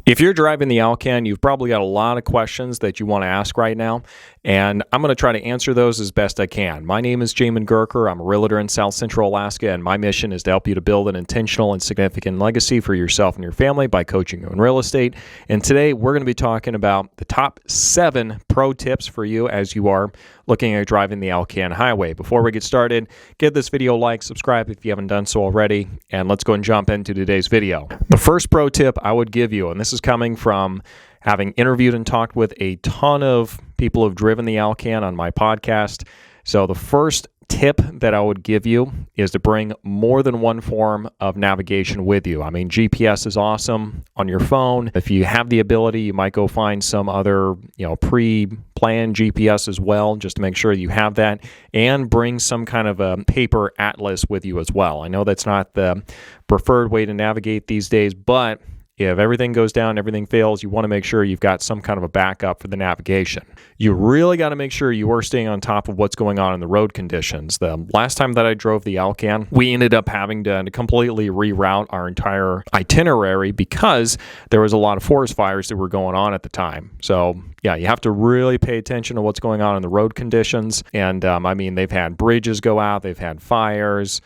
If you're driving the Alcan, you've probably got a lot of questions that you want to ask right now, and I'm going to try to answer those as best I can. My name is Jamin Goecker. I'm a realtor in South Central Alaska, and my mission is to help you to build an intentional and significant legacy for yourself and your family by coaching you in real estate. And today, we're going to be talking about the top 7 pro tips for you as you are looking at driving the Alcan Highway. Before we get started, give this video a like, subscribe if you haven't done so already, and let's go and jump into today's video. The first pro tip I would give you, and this is coming from having interviewed and talked with a ton of people who've driven the Alcan on my podcast. So the first tip that I would give you is to bring more than one form of navigation with you. I mean, GPS is awesome on your phone. If you have the ability, you might go find some other, pre-planned GPS as well, just to make sure you have that, and bring some kind of a paper atlas with you as well. I know that's not the preferred way to navigate these days, but if everything goes down, everything fails, you want to make sure you've got some kind of a backup for the navigation. You really got to make sure you are staying on top of what's going on in the road conditions. The last time that I drove the Alcan, we ended up having to completely reroute our entire itinerary because there was a lot of forest fires that were going on at the time. So yeah, you have to really pay attention to what's going on in the road conditions. And they've had bridges go out, they've had fires,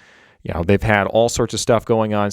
they've had all sorts of stuff going on.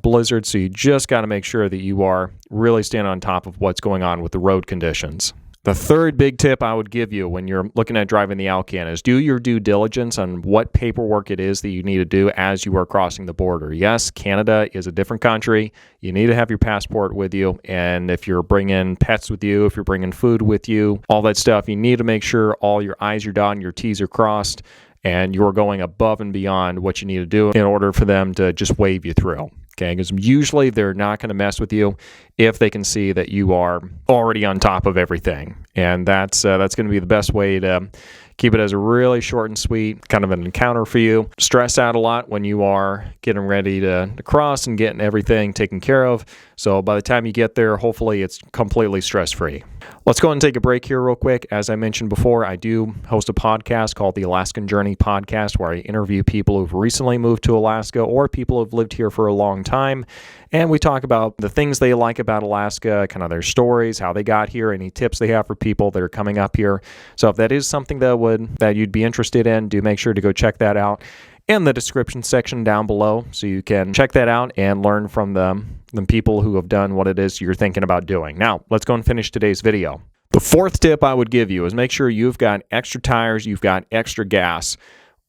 Blizzard, so you just got to make sure that you are really staying on top of what's going on with the road conditions. The third big tip I would give you when you're looking at driving the Alcan is do your due diligence on what paperwork it is that you need to do as you are crossing the border. Yes, Canada is a different country. You need to have your passport with you, and if you're bringing pets with you, if you're bringing food with you, all that stuff, you need to make sure all your I's are dotted and your T's are crossed, and you're going above and beyond what you need to do in order for them to just wave you through. Okay, because usually they're not going to mess with you if they can see that you are already on top of everything. And that's going to be the best way to keep it as a really short and sweet kind of an encounter for you. Stress out a lot when you are getting ready to cross and getting everything taken care of. So by the time you get there, hopefully it's completely stress-free. Let's go ahead and take a break here real quick. As I mentioned before, I do host a podcast called the Alaskan Journey Podcast, where I interview people who've recently moved to Alaska or people who've lived here for a long time. And we talk about the things they like about Alaska, kind of their stories, how they got here, any tips they have for people that are coming up here. So if that is something that you'd be interested in, do make sure to go check that out in the description section down below, so you can check that out and learn from the people who have done what it is you're thinking about doing. Now, let's go and finish today's video. The fourth tip I would give you is make sure you've got extra tires, you've got extra gas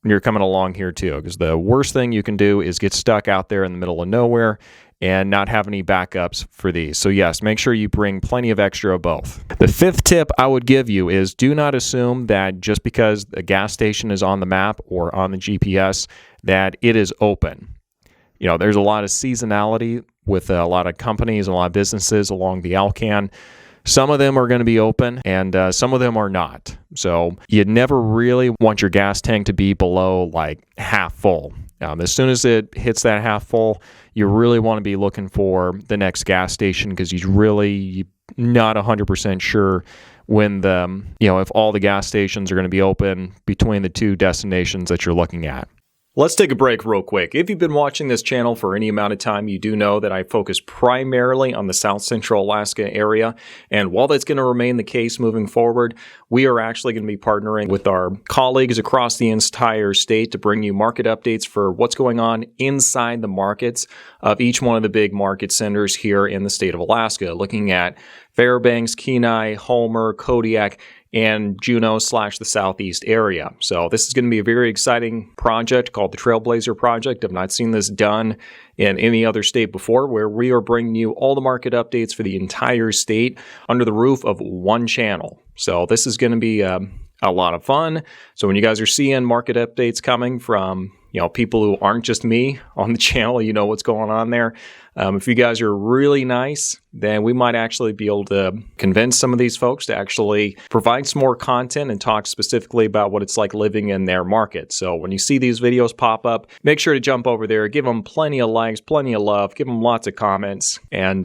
when you're coming along here too, because the worst thing you can do is get stuck out there in the middle of nowhere and not have any backups for these. So yes, make sure you bring plenty of extra of both. The fifth tip I would give you is do not assume that just because a gas station is on the map or on the GPS that it is open. There's a lot of seasonality with a lot of companies, a lot of businesses along the Alcan. Some of them are going to be open and some of them are not. So you'd never really want your gas tank to be below like half full. As soon as it hits that half full, you really want to be looking for the next gas station because you're really not 100% sure when if all the gas stations are going to be open between the two destinations that you're looking at. Let's take a break real quick. If you've been watching this channel for any amount of time, you do know that I focus primarily on the South Central Alaska area. And while that's going to remain the case moving forward, we are actually going to be partnering with our colleagues across the entire state to bring you market updates for what's going on inside the markets of each one of the big market centers here in the state of Alaska, looking at Fairbanks, Kenai, Homer, Kodiak, and Juneau/the Southeast area. So this is going to be a very exciting project called the Trailblazer project. I've not seen this done in any other state before, where we are bringing you all the market updates for the entire state under the roof of one channel. So this is going to be a lot of fun. So when you guys are seeing market updates coming from people who aren't just me on the channel, you know what's going on there. If you guys are really nice, then we might actually be able to convince some of these folks to actually provide some more content and talk specifically about what it's like living in their market. So when you see these videos pop up, make sure to jump over there, give them plenty of likes, plenty of love, give them lots of comments. And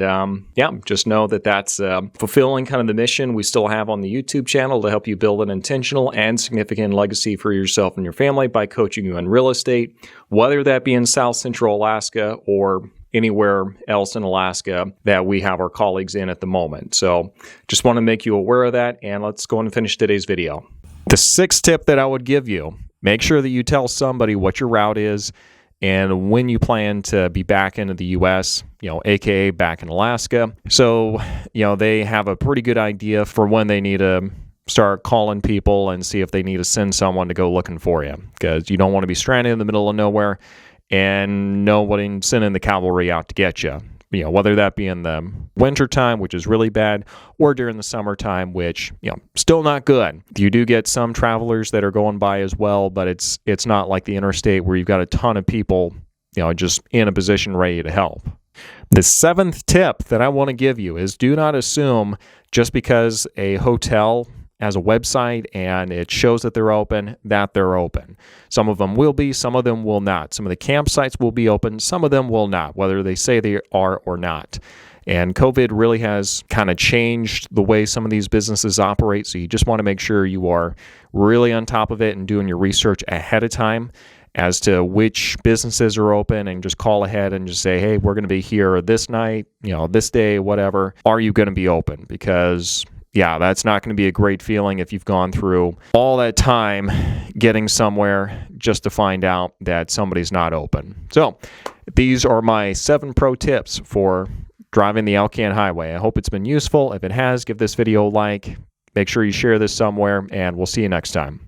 just know that that's fulfilling kind of the mission we still have on the YouTube channel to help you build an intentional and significant legacy for yourself and your family by coaching you in real estate, whether that be in South Central Alaska or anywhere else in Alaska that we have our colleagues in at the moment. So just want to make you aware of that, and let's go and finish today's video. The sixth tip that I would give you, make sure that you tell somebody what your route is and when you plan to be back into the U.S., aka back in Alaska. So, they have a pretty good idea for when they need to start calling people and see if they need to send someone to go looking for you, because you don't want to be stranded in the middle of nowhere and nobody sending the cavalry out to get you. Whether that be in the winter time, which is really bad, or during the summertime, which, still not good. You do get some travelers that are going by as well, but it's not like the interstate where you've got a ton of people, just in a position ready to help. The seventh tip that I want to give you is do not assume just because a hotel has a website and it shows that they're open, that they're open. Some of them will be, some of them will not. Some of the campsites will be open, some of them will not, whether they say they are or not. And COVID really has kind of changed the way some of these businesses operate, so you just want to make sure you are really on top of it and doing your research ahead of time as to which businesses are open, and just call ahead and just say, hey, we're going to be here this night, this day, whatever. Are you going to be open? Because that's not going to be a great feeling if you've gone through all that time getting somewhere just to find out that somebody's not open. So these are my 7 pro tips for driving the Alcan Highway. I hope it's been useful. If it has, give this video a like. Make sure you share this somewhere, and we'll see you next time.